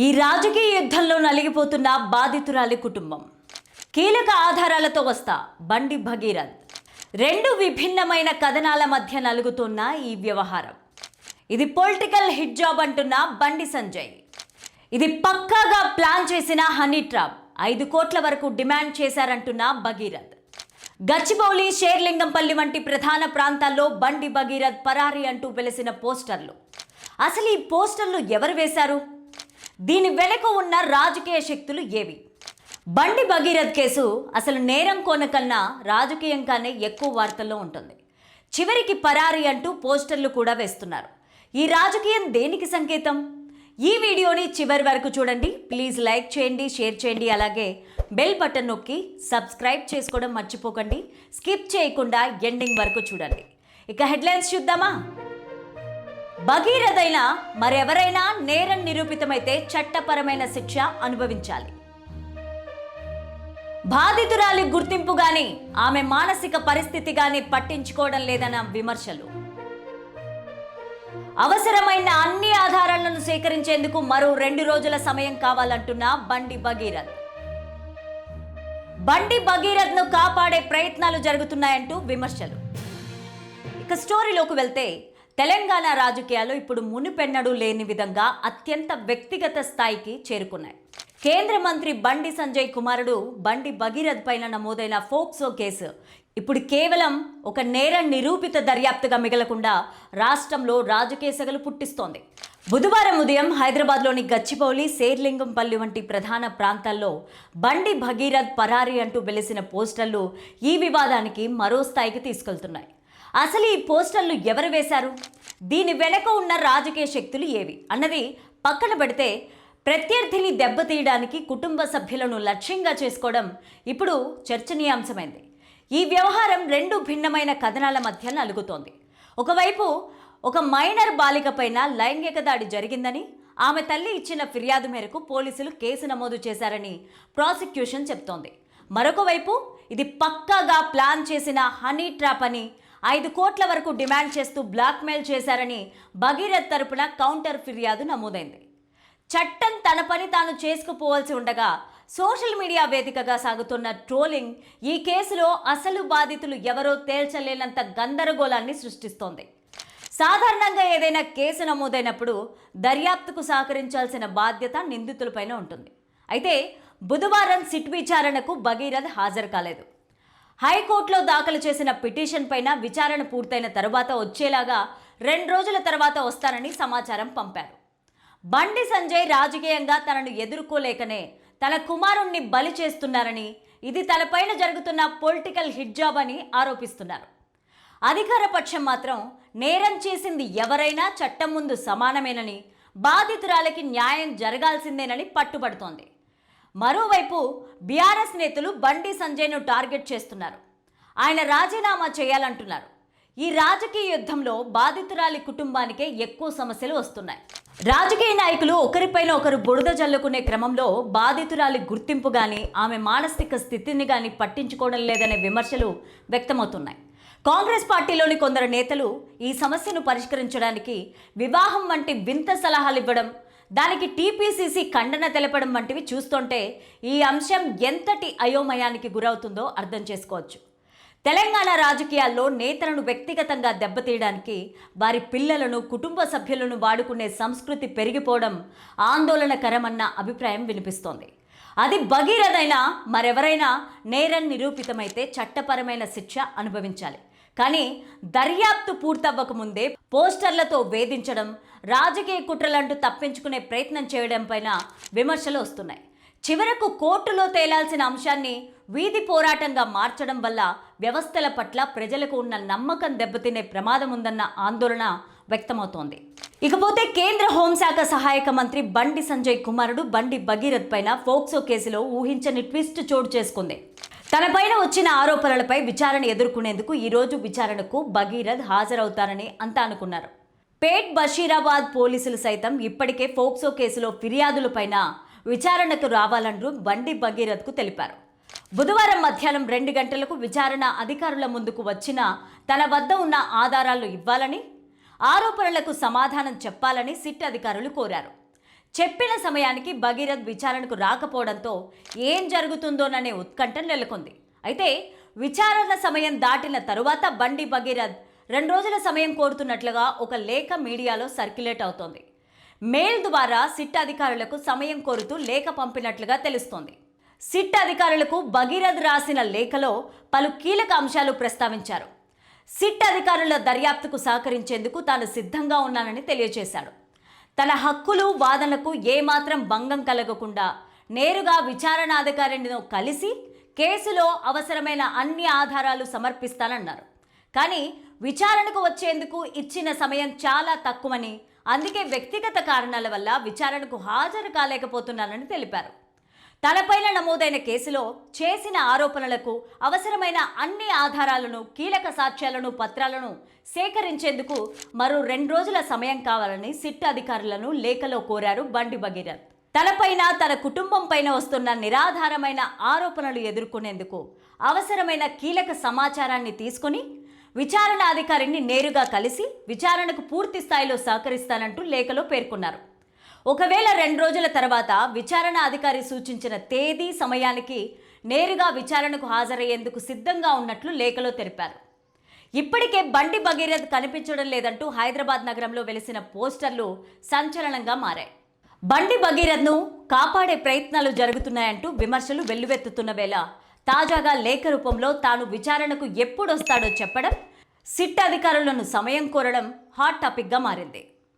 ఈ రాజకీయ యుద్ధంలో నలిగిపోతున్న బాధితురాలి కుటుంబం. కీలక ఆధారాలతో వస్తా బండి భగీరథ్. రెండు విభిన్నమైన కథనాల మధ్య నలుగుతున్న ఈ వ్యవహారం. ఇది పొలిటికల్ హిట్ జాబ్ అంటున్న బండి సంజయ్. ఇది పక్కాగా ప్లాన్ చేసిన హనీ ట్రాప్. 5 కోట్ల వరకు డిమాండ్ చేశారంటున్న భగీరథ్. గచ్చిబౌలి, షేర్లింగంపల్లి వంటి ప్రధాన ప్రాంతాల్లో బండి భగీరథ్ పరారీ అంటూ వెలిసిన పోస్టర్లు. అసలు ఈ పోస్టర్లు ఎవరు వేశారు? దీని వెనుక ఉన్న రాజకీయ శక్తులు ఏవి? బండి భగీరథ్ కేసు అసలు నేరం కోనకన్నా రాజకీయంగానే ఎక్కువ వార్తల్లో ఉంటుంది. చివరికి పరారీ అంటూ పోస్టర్లు కూడా వేస్తున్నారు. ఈ రాజకీయం దేనికి సంకేతం? ఈ వీడియోని చివరి వరకు చూడండి. ప్లీజ్ లైక్ చేయండి, షేర్ చేయండి, అలాగే బెల్ బటన్ నొక్కి సబ్స్క్రైబ్ చేసుకోవడం మర్చిపోకండి. స్కిప్ చేయకుండా ఎండింగ్ వరకు చూడండి. ఇక హెడ్లైన్స్ చూద్దామా? భగీరథ్ అయినా మరెవరైనా నేరం నిరూపితమైతే చట్టపరమైన శిక్ష అనుభవించాలి. బాధితురాలి గుర్తింపు గాని ఆమె మానసిక పరిస్థితి గాని పట్టించుకోవడం లేదన్న విమర్శలు. అవసరమైన అన్ని ఆధారాలను సేకరించేందుకు మరో 2 రోజుల సమయం కావాలంటున్న బండి భగీరథ్. బండి భగీరథ్ ను కాపాడే ప్రయత్నాలు జరుగుతున్నాయంటూ విమర్శలు. ఇక స్టోరీలోకి వెళ్తే, తెలంగాణ రాజకీయాలు ఇప్పుడు మునిపెన్నడూ లేని విధంగా అత్యంత వ్యక్తిగత స్థాయికి చేరుకున్నాయి. కేంద్ర మంత్రి బండి సంజయ్ కుమారుడు బండి భగీరథ్ పైన నమోదైన ఫోక్సో కేసు ఇప్పుడు కేవలం ఒక నేర నిరూపిత దర్యాప్తుగా మిగలకుండా రాష్ట్రంలో రాజకీయ సెగలు పుట్టిస్తోంది. బుధవారం ఉదయం హైదరాబాద్లోని గచ్చిబౌలి, షేర్లింగంపల్లి వంటి ప్రధాన ప్రాంతాల్లో బండి భగీరథ్ పరారీ అంటూ వెలిసిన పోస్టర్లు ఈ వివాదానికి మరో స్థాయికి తీసుకెళ్తున్నాయి. అసలు ఈ పోస్టర్లు ఎవరు వేశారు? దీని వెనక ఉన్న రాజకీయ శక్తులు ఏవి అన్నది పక్కన పెడితే, ప్రత్యర్థిని దెబ్బతీయడానికి కుటుంబ సభ్యులను లక్ష్యంగా చేసుకోవడం ఇప్పుడు చర్చనీయాంశమైంది. ఈ వ్యవహారం 2 భిన్నమైన కథనాల మధ్య నలుగుతోంది. ఒకవైపు ఒక మైనర్ బాలిక పైన లైంగిక దాడి జరిగిందని ఆమె తల్లి ఇచ్చిన ఫిర్యాదు మేరకు పోలీసులు కేసు నమోదు చేశారని ప్రాసిక్యూషన్ చెప్తోంది. మరొక వైపు ఇది పక్కాగా ప్లాన్ చేసిన హనీ ట్రాప్ అని, 5 కోట్ల వరకు డిమాండ్ చేస్తూ బ్లాక్మెయిల్ చేశారని భగీరథ్ తరపున కౌంటర్ ఫిర్యాదు నమోదైంది. చట్టం తన పని తాను చేసుకుపోవాల్సి ఉండగా సోషల్ మీడియా వేదికగా సాగుతున్న ట్రోలింగ్ ఈ కేసులో అసలు బాధితులు ఎవరో తేల్చలేనంత గందరగోళాన్ని సృష్టిస్తోంది. సాధారణంగా ఏదైనా కేసు నమోదైనప్పుడు దర్యాప్తుకు సహకరించాల్సిన బాధ్యత నిందితులపైన ఉంటుంది. అయితే బుధవారం సిట్ విచారణకు భగీరథ్ హాజరు కాలేదు. హైకోర్టులో దాఖలు చేసిన పిటిషన్ పైన విచారణ పూర్తయిన తర్వాత వచ్చేలాగా 2 రోజుల తర్వాత వస్తారని సమాచారం పంపారు. బండి సంజయ్ రాజకీయంగా తనను ఎదుర్కోలేకనే తన కుమారుణ్ణి బలి చేస్తున్నారని, ఇది తనపైన జరుగుతున్న పొలిటికల్ హిట్ జాబ్ అని ఆరోపిస్తున్నారు. అధికార పక్షం మాత్రం నేరం చేసింది ఎవరైనా చట్టం ముందు సమానమేనని, బాధితురాలకి న్యాయం జరగాల్సిందేనని పట్టుబడుతోంది. మరోవైపు బీఆర్ఎస్ నేతలు బండి సంజయ్ను టార్గెట్ చేస్తున్నారు. ఆయన రాజీనామా చేయాలంటున్నారు. ఈ రాజకీయ యుద్ధంలో బాధితురాలి కుటుంబానికే ఎక్కువ సమస్యలు వస్తున్నాయి. రాజకీయ నాయకులు ఒకరిపైన ఒకరు బురద జల్లుకునే క్రమంలో బాధితురాలి గుర్తింపు గాని, ఆమె మానసిక స్థితిని గాని పట్టించుకోవడం లేదనే విమర్శలు వ్యక్తమవుతున్నాయి. కాంగ్రెస్ పార్టీలోని కొందరు నేతలు ఈ సమస్యను పరిష్కరించడానికి వివాహం వంటి వింత సలహాలు ఇవ్వడం, దానికి టీపీసీసీ ఖండన తెలపడం వంటివి చూస్తుంటే ఈ అంశం ఎంతటి అయోమయానికి గురవుతుందో అర్థం చేసుకోవచ్చు. తెలంగాణ రాజకీయాల్లో నేతలను వ్యక్తిగతంగా దెబ్బతీయడానికి వారి పిల్లలను, కుటుంబ సభ్యులను వాడుకునే సంస్కృతి పెరిగిపోవడం ఆందోళనకరమన్న అభిప్రాయం వినిపిస్తోంది. అది భగీరథ్ అయినా మరెవరైనా నేరం నిరూపితమైతే చట్టపరమైన శిక్ష అనుభవించాలి. కానీ దర్యాప్తు పూర్తవ్వక ముందే పోస్టర్లతో వేధించడం, రాజకీయ కుట్రలంటూ తప్పించుకునే ప్రయత్నం చేయడం పైన విమర్శలు వస్తున్నాయి. చివరకు కోర్టులో తేలాల్సిన అంశాన్ని వీధి పోరాటంగా మార్చడం వల్ల వ్యవస్థల పట్ల ప్రజలకు ఉన్న నమ్మకం దెబ్బతినే ప్రమాదం ఉందన్న ఆందోళన వ్యక్తమవుతోంది. ఇకపోతే కేంద్ర హోంశాఖ సహాయక మంత్రి బండి సంజయ్ కుమారుడు బండి భగీరథ్ పైన ఫోక్సో కేసులో ఊహించని ట్విస్ట్ చోటు చేసుకుంది. తనపైన వచ్చిన ఆరోపణలపై విచారణ ఎదుర్కొనేందుకు ఈరోజు విచారణకు భగీరథ్ హాజరవుతారని అంతా అనుకున్నారు. పేట్ బషీరాబాద్ పోలీసులు సైతం ఇప్పటికే ఫోక్సో కేసులో ఫిర్యాదులపైన విచారణకు రావాలంటూ బండి భగీరథ్కు తెలిపారు. బుధవారం మధ్యాహ్నం 2 గంటలకు విచారణ అధికారుల ముందుకు వచ్చిన తన వద్ద ఉన్న ఆధారాలు ఇవ్వాలని, ఆరోపణలకు సమాధానం చెప్పాలని సిట్ అధికారులు కోరారు. చెప్పిన సమయానికి భగీరథ్ విచారణకు రాకపోవడంతో ఏం జరుగుతుందోననే ఉత్కంఠ నెలకొంది. అయితే విచారణ సమయం దాటిన తరువాత బండి భగీరథ్ 2 రోజుల సమయం కోరుతున్నట్లుగా ఒక లేఖ మీడియాలో సర్క్యులేట్ అవుతోంది. మెయిల్ ద్వారా సిట్ అధికారులకు సమయం కోరుతూ లేఖ పంపినట్లుగా తెలుస్తోంది. సిట్ అధికారులకు భగీరథ్ రాసిన లేఖలో పలు కీలక అంశాలు ప్రస్తావించారు. సిట్ అధికారుల దర్యాప్తుకు సహకరించేందుకు తాను సిద్ధంగా ఉన్నానని తెలియజేశాడు. తన హక్కులు వాదనలకు ఏమాత్రం భంగం కలగకుండా నేరుగా విచారణాధికారిని కలిసి కేసులో అవసరమైన అన్ని ఆధారాలు సమర్పిస్తానన్నారు. కానీ విచారణకు వచ్చేందుకు ఇచ్చిన సమయం చాలా తక్కువని, అందుకే వ్యక్తిగత కారణాల వల్ల విచారణకు హాజరు కాలేకపోతున్నానని తెలిపారు. తనపైన నమోదైన కేసులో చేసిన ఆరోపణలకు అవసరమైన అన్ని ఆధారాలను, కీలక సాక్ష్యాలను, పత్రాలను సేకరించేందుకు మరో 2 రోజుల సమయం కావాలని సిట్ అధికారులను లేఖలో కోరారు బండి భగీరథ్. తనపైన, తన కుటుంబం పైన వస్తున్న నిరాధారమైన ఆరోపణలు ఎదుర్కొనేందుకు అవసరమైన కీలక సమాచారాన్ని తీసుకుని విచారణ అధికారిని నేరుగా కలిసి విచారణకు పూర్తి స్థాయిలో సహకరిస్తానంటూ లేఖలో పేర్కొన్నారు. ఒకవేళ 2 రోజుల తర్వాత విచారణ అధికారి సూచించిన తేదీ, సమయానికి నేరుగా విచారణకు హాజరయ్యేందుకు సిద్ధంగా ఉన్నట్లు లేఖలో తెలిపారు. ఇప్పటికే బండి భగీరథ్ కనిపించడం లేదంటూ హైదరాబాద్ నగరంలో వెలిసిన పోస్టర్లు సంచలనంగా మారాయి. బండి భగీరథ్ను కాపాడే ప్రయత్నాలు జరుగుతున్నాయంటూ విమర్శలు వెల్లువెత్తుతున్న వేళ తాజాగా లేఖ రూపంలో తాను విచారణకు ఎప్పుడొస్తాడో చెప్పడం, సిట్ అధికారులను సమయం కోరడం హాట్ టాపిక్గా మారింది.